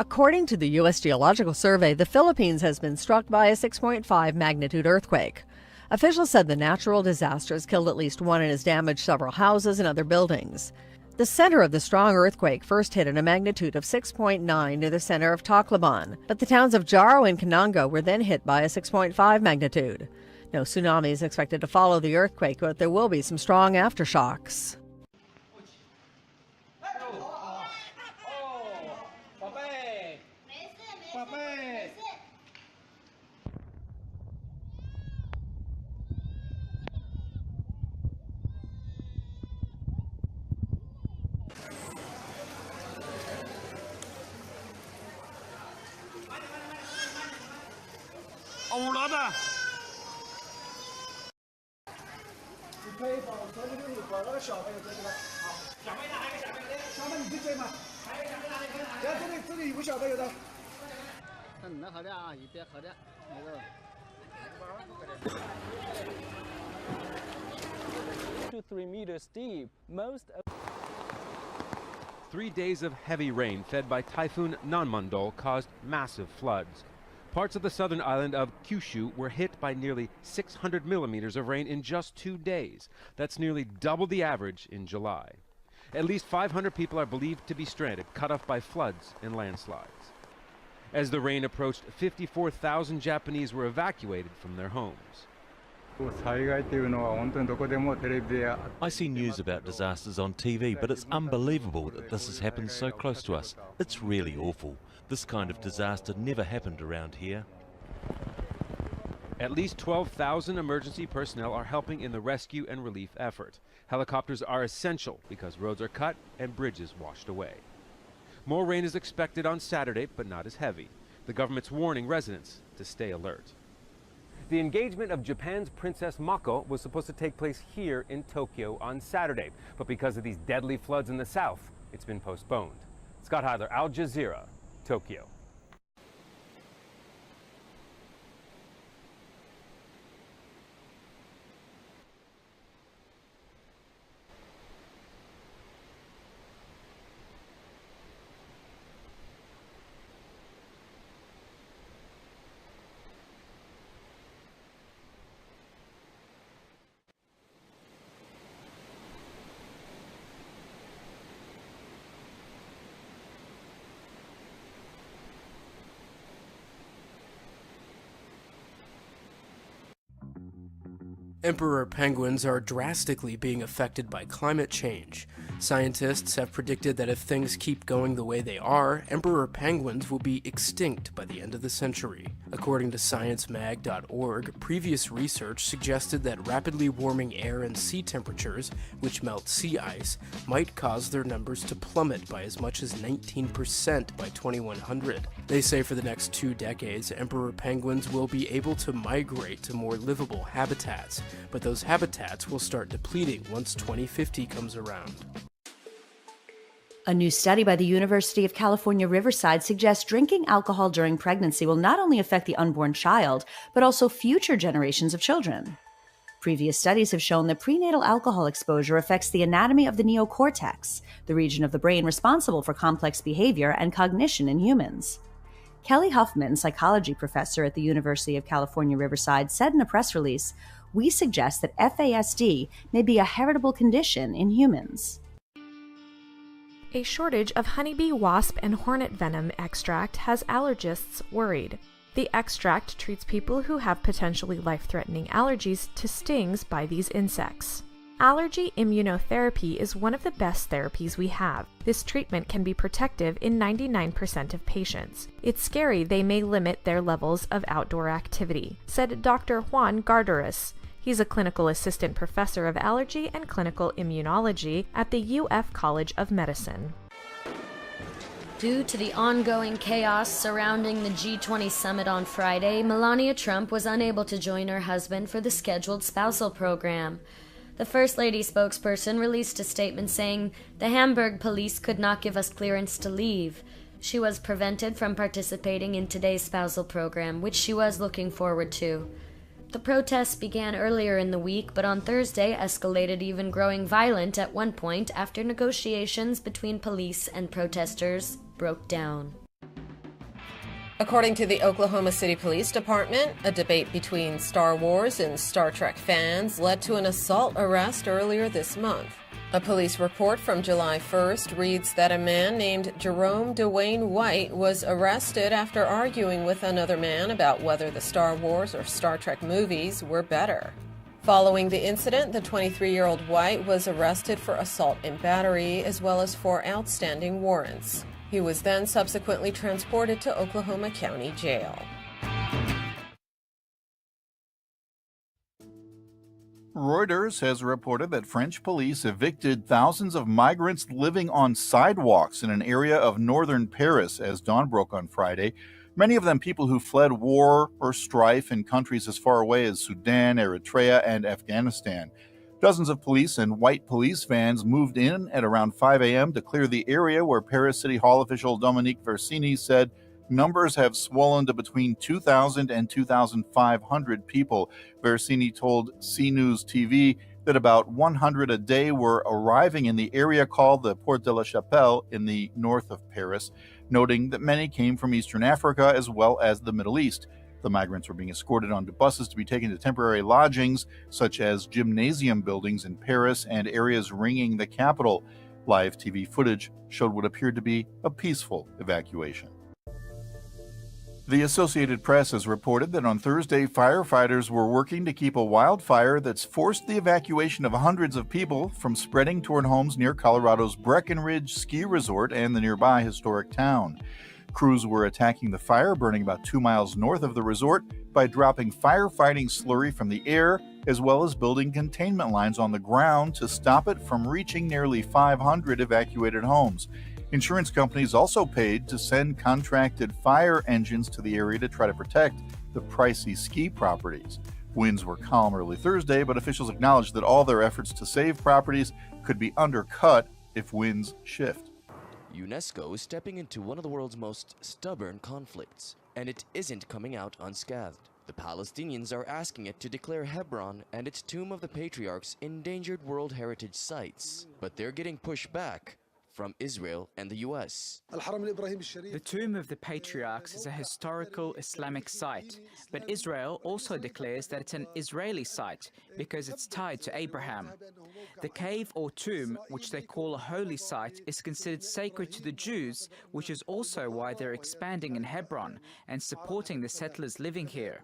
According to the U.S. Geological Survey, the Philippines has been struck by a 6.5 magnitude earthquake. Officials said the natural disaster has killed at least one and has damaged several houses and other buildings. The center of the strong earthquake first hit at a magnitude of 6.9 near the center of Tacloban, but the towns of Jaro and Canango were then hit by a 6.5 magnitude. No tsunami is expected to follow the earthquake, but there will be some strong aftershocks. To 3 meters deep. 3 days of heavy rain fed by Typhoon Nanmandol caused massive floods. Parts of the southern island of Kyushu were hit by nearly 600 millimeters of rain in just 2 days. That's nearly double the average in July. At least 500 people are believed to be stranded, cut off by floods and landslides. As the rain approached, 54,000 Japanese were evacuated from their homes. I see news about disasters on TV, but it's unbelievable that this has happened so close to us. It's really awful. This kind of disaster never happened around here. At least 12,000 emergency personnel are helping in the rescue and relief effort. Helicopters are essential because roads are cut and bridges washed away. More rain is expected on Saturday, but not as heavy. The government's warning residents to stay alert. The engagement of Japan's Princess Mako was supposed to take place here in Tokyo on Saturday, but because of these deadly floods in the south, it's been postponed. Scott Heidler, Al Jazeera, Tokyo. Emperor penguins are drastically being affected by climate change. Scientists have predicted that if things keep going the way they are, emperor penguins will be extinct by the end of the century. According to sciencemag.org, previous research suggested that rapidly warming air and sea temperatures, which melt sea ice, might cause their numbers to plummet by as much as 19% by 2100. They say for the next 2 decades, emperor penguins will be able to migrate to more livable habitats, but those habitats will start depleting once 2050 comes around. A new study by the University of California, Riverside suggests drinking alcohol during pregnancy will not only affect the unborn child, but also future generations of children. Previous studies have shown that prenatal alcohol exposure affects the anatomy of the neocortex, the region of the brain responsible for complex behavior and cognition in humans. Kelly Huffman, psychology professor at the University of California, Riverside, said in a press release, "We suggest that FASD may be a heritable condition in humans." A shortage of honeybee, wasp, and hornet venom extract has allergists worried. The extract treats people who have potentially life-threatening allergies to stings by these insects. Allergy immunotherapy is one of the best therapies we have. This treatment can be protective in 99% of patients. It's scary they may limit their levels of outdoor activity, said Dr. Juan Garderas. He's a clinical assistant professor of allergy and clinical immunology at the UF College of Medicine. Due to the ongoing chaos surrounding the G20 summit on Friday, Melania Trump was unable to join her husband for the scheduled spousal program. The First Lady spokesperson released a statement saying, "The Hamburg police could not give us clearance to leave. She was prevented from participating in today's spousal program, which she was looking forward to." The protests began earlier in the week, but on Thursday escalated, even growing violent at one point after negotiations between police and protesters broke down. According to the Oklahoma City Police Department, a debate between Star Wars and Star Trek fans led to an assault arrest earlier this month. A police report from July 1st reads that a man named Jerome Dwayne White was arrested after arguing with another man about whether the Star Wars or Star Trek movies were better. Following the incident, the 23-year-old White was arrested for assault and battery, as well as 4 outstanding warrants. He was then subsequently transported to Oklahoma County Jail. Reuters has reported that French police evicted thousands of migrants living on sidewalks in an area of northern Paris as dawn broke on Friday. Many of them people who fled war or strife in countries as far away as Sudan, Eritrea, and Afghanistan. Dozens of police and white police vans moved in at around 5 a.m. to clear the area, where Paris City Hall official Dominique Versini said numbers have swollen to between 2,000 and 2,500 people. Versini told CNews TV that about 100 a day were arriving in the area called the Porte de la Chapelle in the north of Paris, noting that many came from Eastern Africa as well as the Middle East. The migrants were being escorted onto buses to be taken to temporary lodgings, such as gymnasium buildings in Paris and areas ringing the capital. Live TV footage showed what appeared to be a peaceful evacuation. The Associated Press has reported that on Thursday, firefighters were working to keep a wildfire that's forced the evacuation of hundreds of people from spreading toward homes near Colorado's Breckenridge Ski Resort and the nearby historic town. Crews were attacking the fire, burning about 2 miles north of the resort, by dropping firefighting slurry from the air, as well as building containment lines on the ground to stop it from reaching nearly 500 evacuated homes. Insurance companies also paid to send contracted fire engines to the area to try to protect the pricey ski properties. Winds were calm early Thursday, but officials acknowledged that all their efforts to save properties could be undercut if winds shift. UNESCO is stepping into one of the world's most stubborn conflicts, and it isn't coming out unscathed. The Palestinians are asking it to declare Hebron and its Tomb of the Patriarchs endangered World Heritage Sites, but they're getting pushed back from Israel and the U.S. The Tomb of the Patriarchs is a historical Islamic site, but Israel also declares that it's an Israeli site because it's tied to Abraham. The cave or tomb, which they call a holy site, is considered sacred to the Jews, which is also why they're expanding in Hebron and supporting the settlers living here.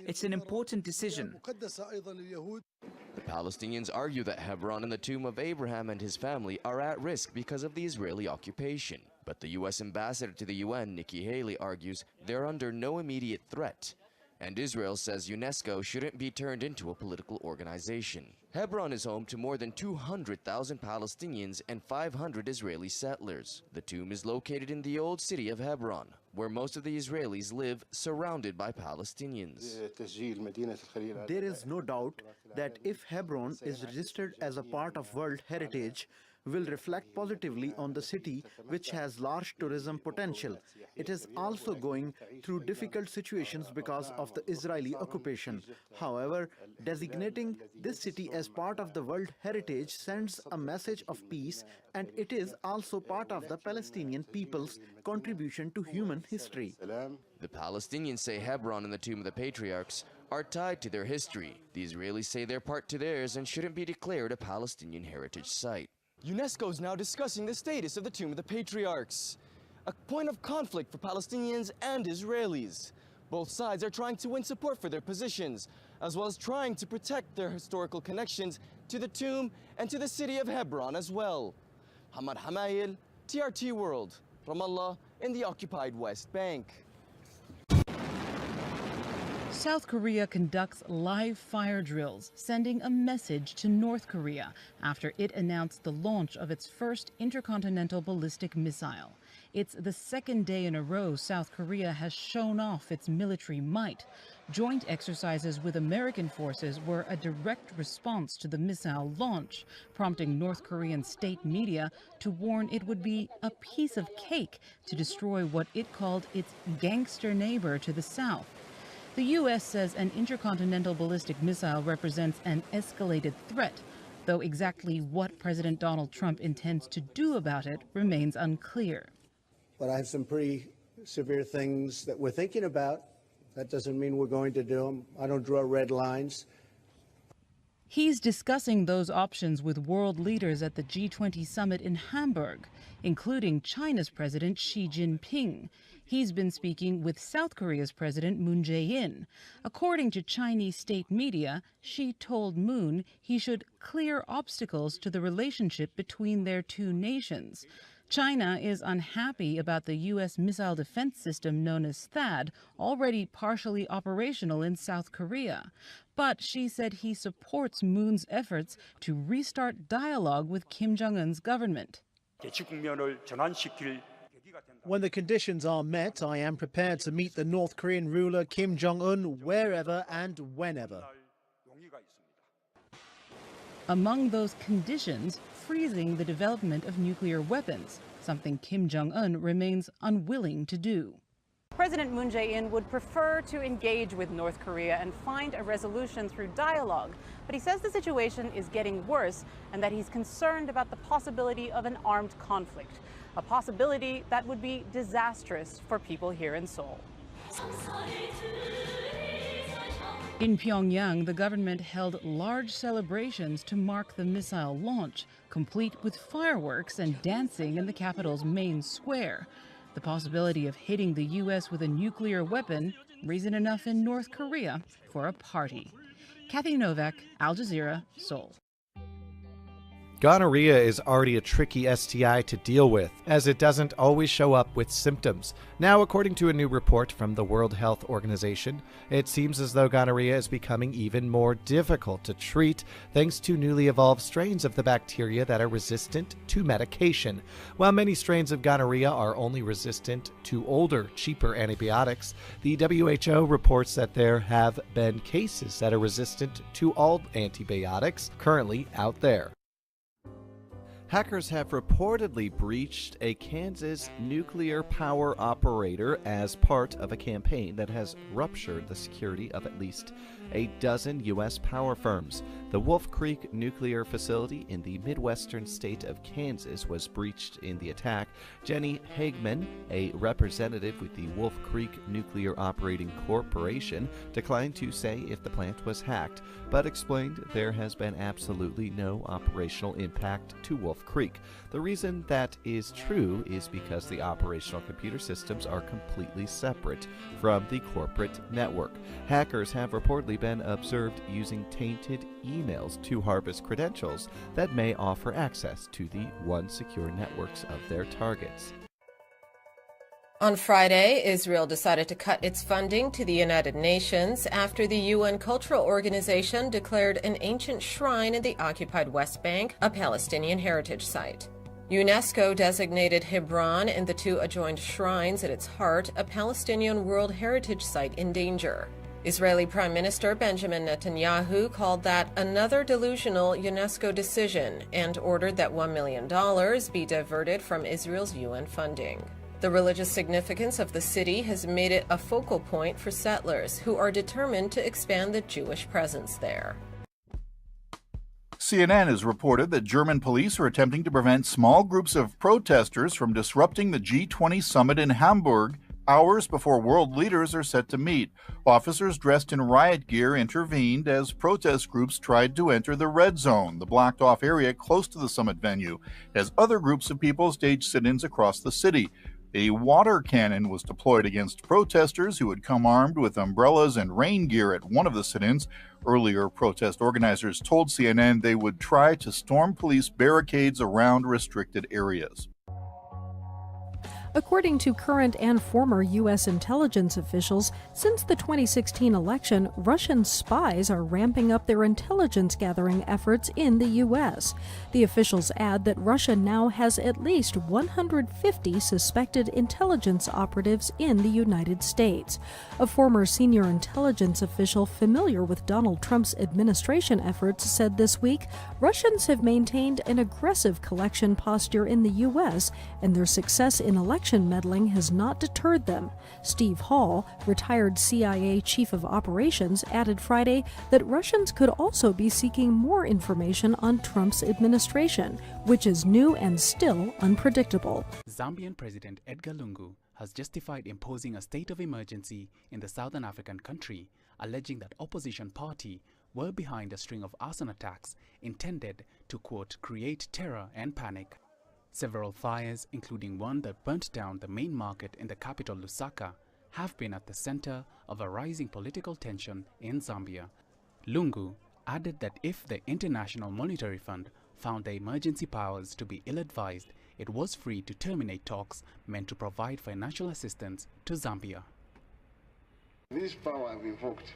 It's an important decision. The Palestinians argue that Hebron and the tomb of Abraham and his family are at risk because of the Israeli occupation. But the U.S. ambassador to the UN, Nikki Haley, argues they're under no immediate threat. And Israel says UNESCO shouldn't be turned into a political organization. Hebron is home to more than 200,000 Palestinians and 500 Israeli settlers. The tomb is located in the old city of Hebron, where most of the Israelis live, surrounded by Palestinians. There is no doubt that if Hebron is registered as a part of World Heritage, will reflect positively on the city, which has large tourism potential. It is also going through difficult situations because of the Israeli occupation. However, designating this city as part of the World Heritage sends a message of peace, and it is also part of the Palestinian people's contribution to human history. The Palestinians say Hebron and the Tomb of the Patriarchs are tied to their history. The Israelis say they're part to theirs and shouldn't be declared a Palestinian heritage site. UNESCO is now discussing the status of the Tomb of the Patriarchs, a point of conflict for Palestinians and Israelis. Both sides are trying to win support for their positions, as well as trying to protect their historical connections to the tomb and to the city of Hebron as well. Hamad Hamayil, TRT World, Ramallah in the occupied West Bank. South Korea conducts live fire drills, sending a message to North Korea after it announced the launch of its first intercontinental ballistic missile. It's the second day in a row South Korea has shown off its military might. Joint exercises with American forces were a direct response to the missile launch, prompting North Korean state media to warn it would be a piece of cake to destroy what it called its gangster neighbor to the south. The U.S. says an intercontinental ballistic missile represents an escalated threat, though exactly what President Donald Trump intends to do about it remains unclear. But I have some pretty severe things that we're thinking about. That doesn't mean we're going to do them. I don't draw red lines. He's discussing those options with world leaders at the G20 summit in Hamburg, including China's President Xi Jinping. He's been speaking with South Korea's President Moon Jae-in. According to Chinese state media, Xi told Moon he should clear obstacles to the relationship between their two nations. China is unhappy about the U.S. missile defense system known as THAAD, already partially operational in South Korea. But Xi said he supports Moon's efforts to restart dialogue with Kim Jong-un's government. When the conditions are met, I am prepared to meet the North Korean ruler Kim Jong-un wherever and whenever. Among those conditions, freezing the development of nuclear weapons, something Kim Jong-un remains unwilling to do. President Moon Jae-in would prefer to engage with North Korea and find a resolution through dialogue, but he says the situation is getting worse and that he's concerned about the possibility of an armed conflict, a possibility that would be disastrous for people here in Seoul. In Pyongyang, the government held large celebrations to mark the missile launch, complete with fireworks and dancing in the capital's main square. The possibility of hitting the U.S. with a nuclear weapon, reason enough in North Korea for a party. Kathy Novak, Al Jazeera, Seoul. Gonorrhea is already a tricky STI to deal with, as it doesn't always show up with symptoms. Now, according to a new report from the World Health Organization, it seems as though gonorrhea is becoming even more difficult to treat thanks to newly evolved strains of the bacteria that are resistant to medication. While many strains of gonorrhea are only resistant to older, cheaper antibiotics, the WHO reports that there have been cases that are resistant to all antibiotics currently out there. Hackers have reportedly breached a Kansas nuclear power operator as part of a campaign that has ruptured the security of at least a dozen U.S. power firms. The Wolf Creek nuclear facility in the Midwestern state of Kansas was breached in the attack. Jenny Hagman, a representative with the Wolf Creek Nuclear Operating Corporation, declined to say if the plant was hacked, but explained there has been absolutely no operational impact to Wolf Creek. The reason that is true is because the operational computer systems are completely separate from the corporate network. Hackers have reportedly been observed using tainted emails to harvest credentials that may offer access to the secure networks of their targets. On Friday, Israel decided to cut its funding to the United Nations after the UN Cultural Organization declared an ancient shrine in the occupied West Bank a Palestinian heritage site. UNESCO designated Hebron and the two adjoined shrines at its heart a Palestinian World Heritage Site in danger. Israeli Prime Minister Benjamin Netanyahu called that another delusional UNESCO decision and ordered that $1 million be diverted from Israel's UN funding. The religious significance of the city has made it a focal point for settlers who are determined to expand the Jewish presence there. CNN has reported that German police are attempting to prevent small groups of protesters from disrupting the G20 summit in Hamburg hours before world leaders are set to meet. Officers dressed in riot gear intervened as protest groups tried to enter the red zone, the blocked-off area close to the summit venue, as other groups of people staged sit-ins across the city. A water cannon was deployed against protesters who had come armed with umbrellas and rain gear at one of the sit-ins. Earlier, protest organizers told CNN they would try to storm police barricades around restricted areas. According to current and former U.S. intelligence officials, since the 2016 election, Russian spies are ramping up their intelligence gathering efforts in the U.S. The officials add that Russia now has at least 150 suspected intelligence operatives in the United States. A former senior intelligence official familiar with Donald Trump's administration efforts said this week, Russians have maintained an aggressive collection posture in the U.S., and their success in election meddling has not deterred them. Steve Hall, retired CIA chief of operations, added Friday that Russians could also be seeking more information on Trump's administration, which is new and still unpredictable. Zambian President Edgar Lungu has justified imposing a state of emergency in the Southern African country, alleging that opposition party were behind a string of arson attacks intended to, quote, create terror and panic. Several fires, including one that burnt down the main market in the capital Lusaka, have been at the center of a rising political tension in Zambia. Lungu added that if the International Monetary Fund found the emergency powers to be ill-advised, it was free to terminate talks meant to provide financial assistance to Zambia. This power I've invoked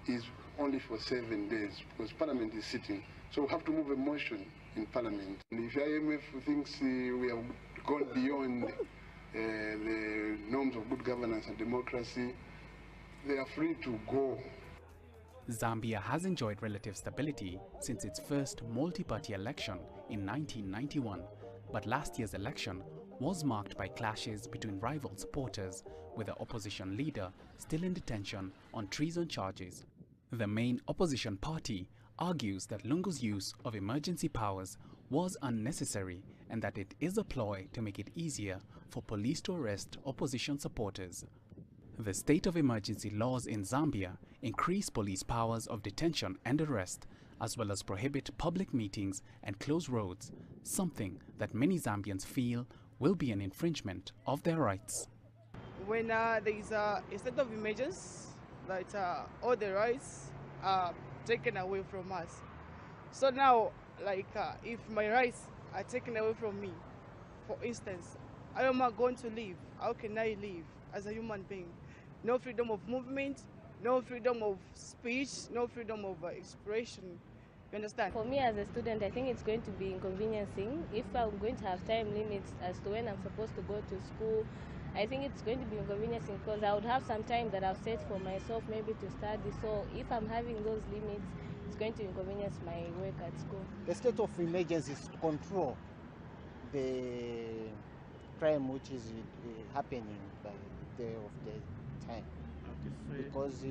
is only for 7 days because Parliament is sitting. So we have to move a motion in Parliament. And if IMF thinks we have gone beyond the norms of good governance and democracy, they are free to go. Zambia has enjoyed relative stability since its first multi-party election in 1991, but last year's election was marked by clashes between rival supporters, with the opposition leader still in detention on treason charges. The main opposition party argues that Lungu's use of emergency powers was unnecessary and that it is a ploy to make it easier for police to arrest opposition supporters. The state of emergency laws in Zambia increase police powers of detention and arrest, as well as prohibit public meetings and close roads, something that many Zambians feel will be an infringement of their rights. When there is a state of emergency, that all the rights are taken away from us. So now, if my rights are taken away from me, for instance, how am I going to live? How can I live as a human being? No freedom of movement, no freedom of speech, no freedom of expression. You understand? For me as a student, I think it's going to be inconveniencing. If I'm going to have time limits as to when I'm supposed to go to school, I think it's going to be inconveniencing because I would have some time that I've set for myself maybe to study. So if I'm having those limits, it's going to inconvenience my work at school. The state of emergency is to control the crime which is happening by the day of the time. Because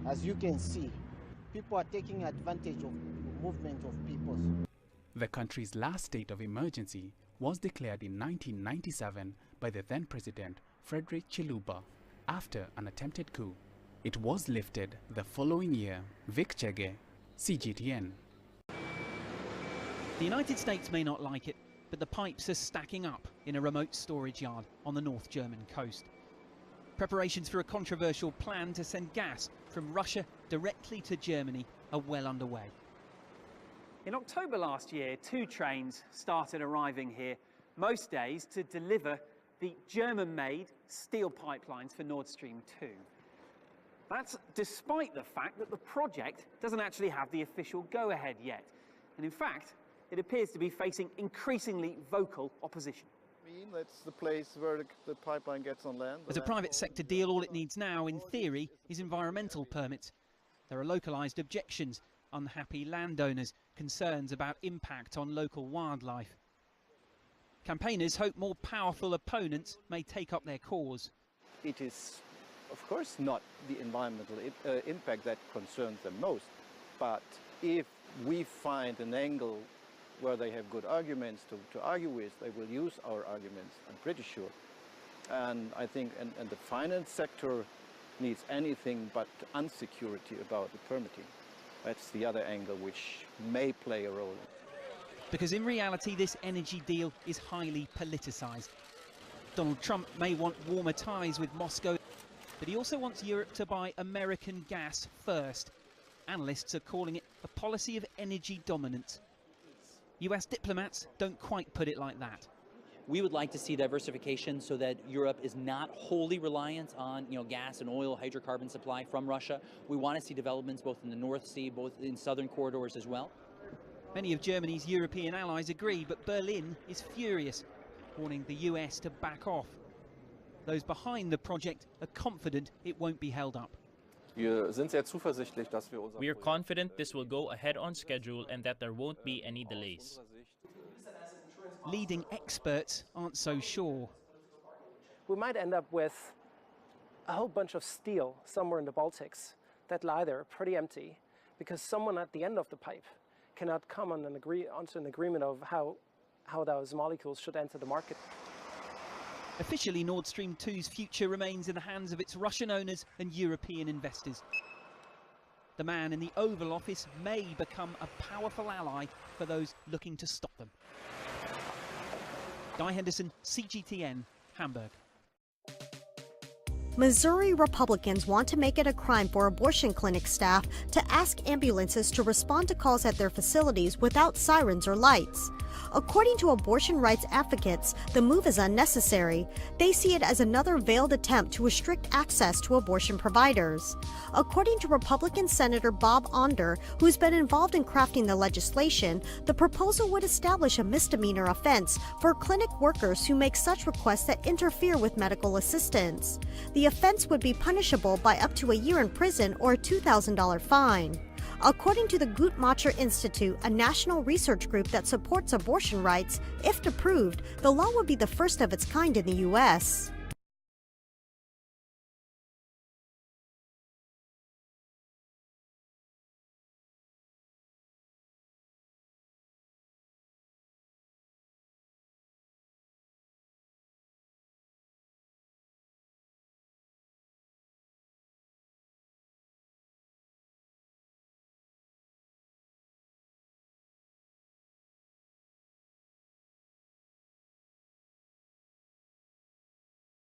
as you can see, people are taking advantage of the movement of people. The country's last state of emergency was declared in 1997 by the then president Frederick Chiluba after an attempted coup. It was lifted the following year. Vic Chege, CGTN. The United States may not like it, but the pipes are stacking up in a remote storage yard on the North German coast. Preparations for a controversial plan to send gas from Russia directly to Germany are well underway. In October last year, 2 trains started arriving here most days to deliver the German-made steel pipelines for Nord Stream 2. That's despite the fact that the project doesn't actually have the official go-ahead yet. And in fact, it appears to be facing increasingly vocal opposition. That's the place where the pipeline gets on land. As a private sector deal, all it needs now, in theory, is environmental permits. There are localised objections, unhappy landowners, concerns about impact on local wildlife. Campaigners hope more powerful opponents may take up their cause. It is, of course, not the environmental impact that concerns them most, but if we find an angle where they have good arguments to argue with, they will use our arguments, I'm pretty sure. And I think and the finance sector needs anything but unsecurity about the permitting. That's the other angle which may play a role. Because in reality, this energy deal is highly politicised. Donald Trump may want warmer ties with Moscow, but he also wants Europe to buy American gas first. Analysts are calling it a policy of energy dominance. US diplomats don't quite put it like that. We would like to see diversification so that Europe is not wholly reliant on gas and oil, hydrocarbon supply from Russia. We want to see developments both in the North Sea, both in southern corridors as well. Many of Germany's European allies agree, but Berlin is furious, warning the US to back off. Those behind the project are confident it won't be held up. We are confident this will go ahead on schedule and that there won't be any delays. Leading experts aren't so sure. We might end up with a whole bunch of steel somewhere in the Baltics that lie there pretty empty because someone at the end of the pipe cannot come onto an agreement of how those molecules should enter the market. Officially, Nord Stream 2's future remains in the hands of its Russian owners and European investors. The man in the Oval Office may become a powerful ally for those looking to stop them. Guy Henderson, CGTN, Hamburg. Missouri Republicans want to make it a crime for abortion clinic staff to ask ambulances to respond to calls at their facilities without sirens or lights. According to abortion rights advocates, the move is unnecessary. They see it as another veiled attempt to restrict access to abortion providers. According to Republican Senator Bob Onder, who's been involved in crafting the legislation, the proposal would establish a misdemeanor offense for clinic workers who make such requests that interfere with medical assistance. The offense would be punishable by up to a year in prison or a $2,000 fine. According to the Guttmacher Institute, a national research group that supports abortion rights, if approved, the law would be the first of its kind in the U.S.